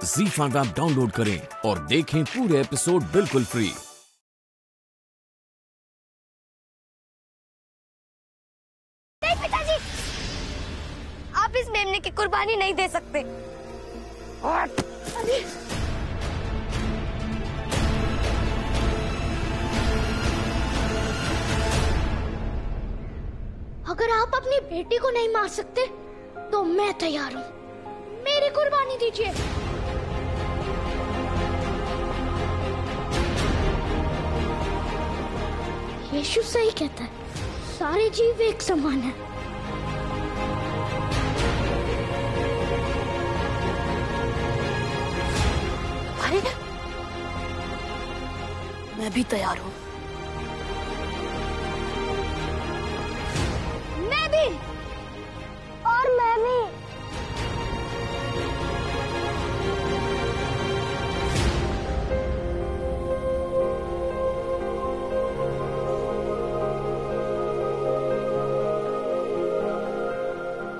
ZEE5 app download करें और देखें पूरे एपिसोड बिल्कुल फ्री। नहीं पिताजी, आप इस मेमने की कुर्बानी नहीं दे सकते। अरे अगर आप अपनी बेटी को नहीं मार सकते तो मैं तैयार हूँ। मेरी कुर्बानी दीजिए। यीशु सही कहता है, सारे जीव एक समान हैं। अरे मैं भी तैयार हूँ। मैं भी। और मैं भी।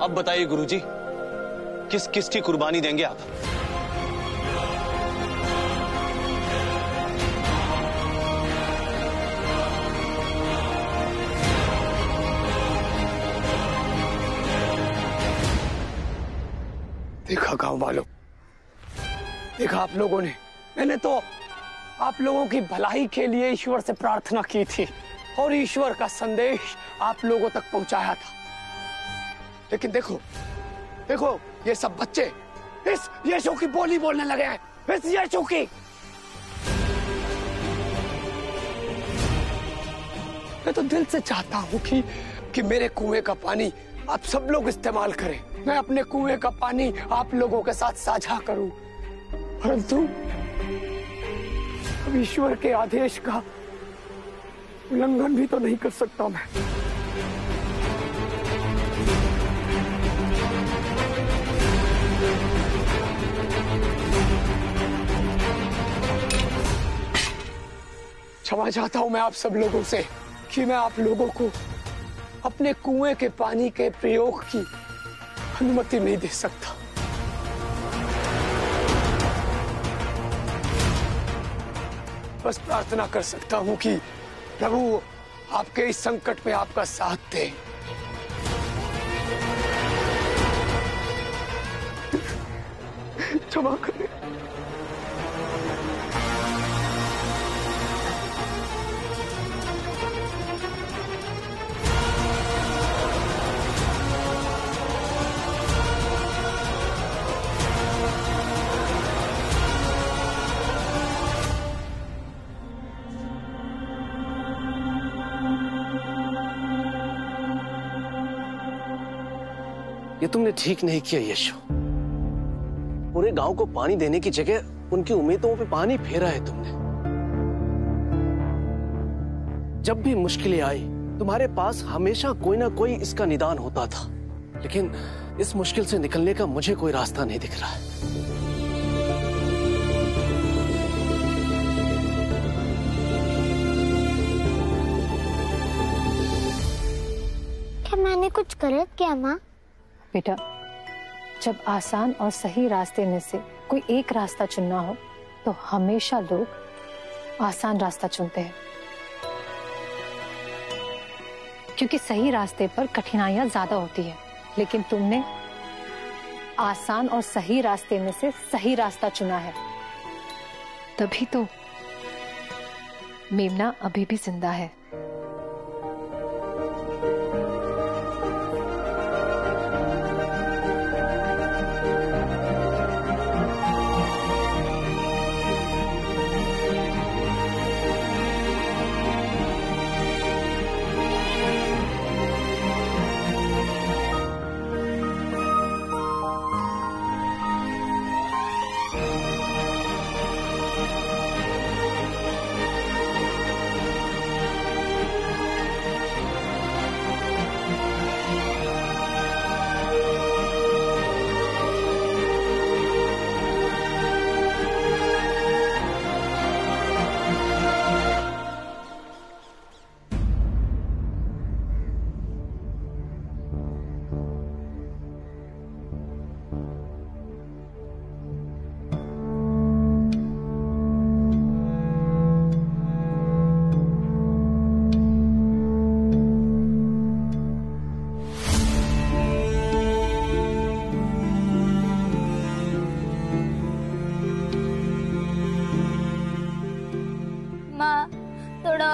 अब बताइए गुरुजी, किस किस की कुर्बानी देंगे आप? देखा गांव वालों, देखा आप लोगों ने, मैंने तो आप लोगों की भलाई के लिए ईश्वर से प्रार्थना की थी और ईश्वर का संदेश आप लोगों तक पहुंचाया था। लेकिन देखो देखो, ये सब बच्चे इस यीशु की बोली बोलने लगे हैं, इस यीशु की। मैं तो दिल से चाहता हूं कि मेरे कुएं का पानी आप सब लोग इस्तेमाल करें। मैं अपने कुएं का पानी आप लोगों के साथ साझा करूं, परंतु अब ईश्वर के आदेश का उल्लंघन भी तो नहीं कर सकता मैं। क्षमा चाहता हूं मैं आप सब लोगों से कि मैं आप लोगों को अपने कुएं के पानी के प्रयोग की अनुमति नहीं दे सकता। बस प्रार्थना कर सकता हूं कि प्रभु आपके इस संकट में आपका साथ दे। क्षमा करें। ये तुमने ठीक नहीं किया यीशु। पूरे गांव को पानी देने की जगह उनकी उम्मीदों पे पानी फेरा है तुमने। जब भी मुश्किलें आई, तुम्हारे पास हमेशा कोई ना कोई इसका निदान होता था, लेकिन इस मुश्किल से निकलने का मुझे कोई रास्ता नहीं दिख रहा है। क्या मैंने कुछ गलत किया माँ? बेटा, जब आसान और सही रास्ते में से कोई एक रास्ता चुनना हो तो हमेशा लोग आसान रास्ता चुनते हैं, क्योंकि सही रास्ते पर कठिनाइयां ज्यादा होती है। लेकिन तुमने आसान और सही रास्ते में से सही रास्ता चुना है, तभी तो मेमना अभी भी जिंदा है।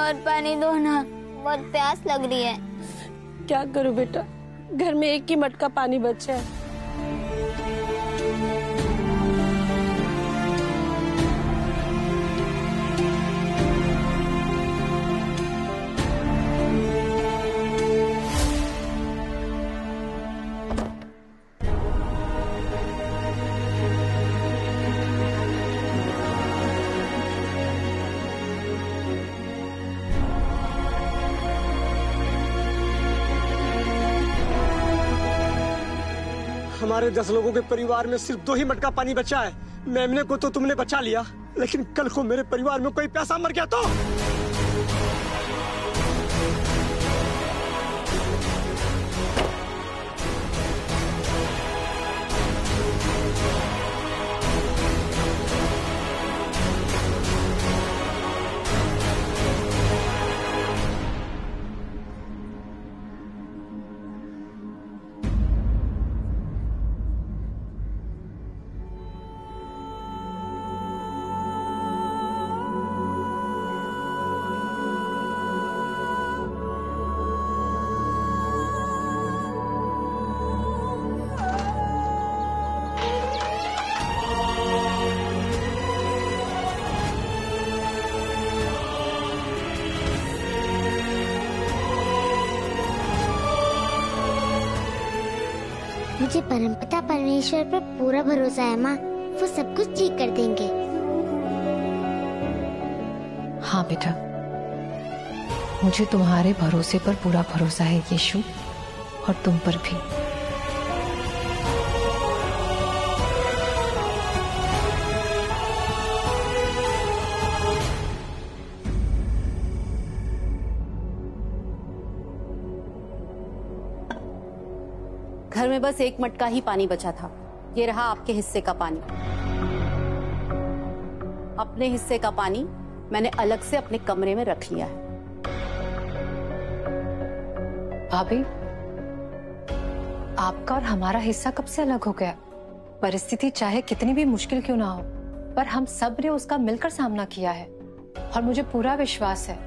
और पानी दो ना, बहुत प्यास लग रही है। क्या करूं बेटा, घर में एक ही मटका पानी बचा है। हमारे 10 लोगों के परिवार में सिर्फ 2 ही मटका पानी बचा है। मेमने को तो तुमने बचा लिया, लेकिन कल को मेरे परिवार में कोई प्यासा मर गया तो? मुझे परमपिता परमेश्वर पर पूरा भरोसा है माँ, वो सब कुछ ठीक कर देंगे। हाँ बेटा, मुझे तुम्हारे भरोसे पर पूरा भरोसा है यीशु, और तुम पर भी। घर में बस एक मटका ही पानी बचा था। ये रहा आपके हिस्से का पानी। अपने हिस्से का पानी मैंने अलग से अपने कमरे में रख लिया है। भाभी, आपका और हमारा हिस्सा कब से अलग हो गया? परिस्थिति चाहे कितनी भी मुश्किल क्यों ना हो, पर हम सब ने उसका मिलकर सामना किया है। और मुझे पूरा विश्वास है,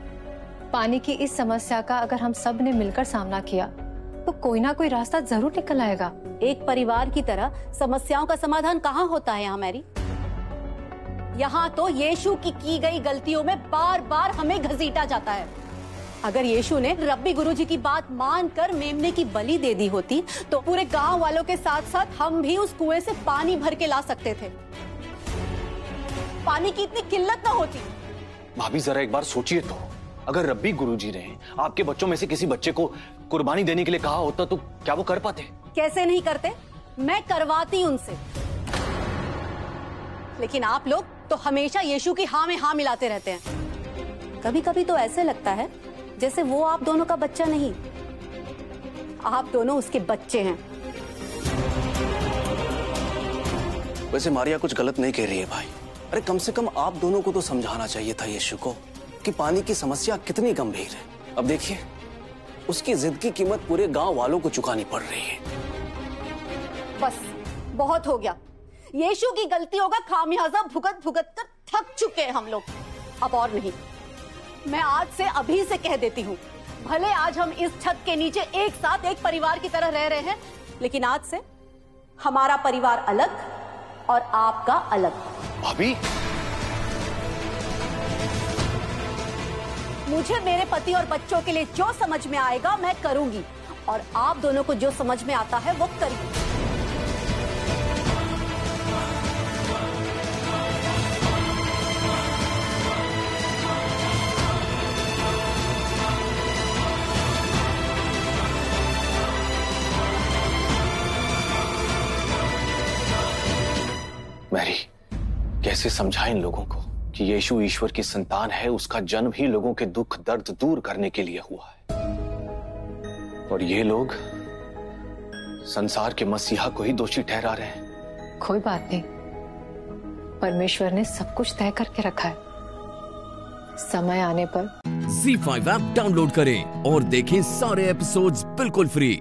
पानी की इस समस्या का अगर हम सब ने मिलकर सामना किया तो कोई ना कोई रास्ता जरूर निकल आएगा। एक परिवार की तरह समस्याओं का समाधान कहाँ होता है यहाँ मैरी? यहाँ तो यीशु की गई गलतियों में बार बार हमें घसीटा जाता है। अगर यीशु ने रब्बी गुरुजी की बात मानकर मेमने की बलि दे दी होती तो पूरे गांव वालों के साथ साथ हम भी उस कुएं से पानी भर के ला सकते थे। पानी की इतनी किल्लत ना होती। भाभी जरा एक बार सोचिए तो, अगर रब्बी गुरुजी ने आपके बच्चों में से किसी बच्चे को कुर्बानी देने के लिए कहा होता तो क्या वो कर पाते? कैसे नहीं करते, मैं करवाती उनसे। लेकिन आप लोग तो हमेशा यीशु की हाँ में हाँ मिलाते रहते हैं। कभी कभी तो ऐसे लगता है जैसे वो आप दोनों का बच्चा नहीं, आप दोनों उसके बच्चे हैं। वैसे मारिया कुछ गलत नहीं कह रही है भाई। अरे कम से कम आप दोनों को तो समझाना चाहिए था यीशु को कि पानी की समस्या कितनी गंभीर है। अब देखिए, उसकी जिद की कीमत पूरे गांव वालों को चुकानी पड़ रही है। बस बहुत हो गया। यीशु की गलतियों का खामियाजा भुगत भुगत कर थक चुके हैं हम लोग। अब और नहीं। मैं आज से अभी से कह देती हूँ, भले आज हम इस छत के नीचे एक साथ एक परिवार की तरह रह रहे हैं, लेकिन आज से हमारा परिवार अलग और आपका अलग। भाभी, मुझे मेरे पति और बच्चों के लिए जो समझ में आएगा मैं करूंगी, और आप दोनों को जो समझ में आता है वो करिए। मैरी, कैसे समझाएं इन लोगों को कि यीशु ईश्वर की संतान है, उसका जन्म ही लोगों के दुख दर्द दूर करने के लिए हुआ है, और ये लोग संसार के मसीहा को ही दोषी ठहरा रहे हैं। कोई बात नहीं, परमेश्वर ने सब कुछ तय करके रखा है। समय आने पर ZEE5 ऐप डाउनलोड करें और देखें सारे एपिसोड्स बिल्कुल फ्री।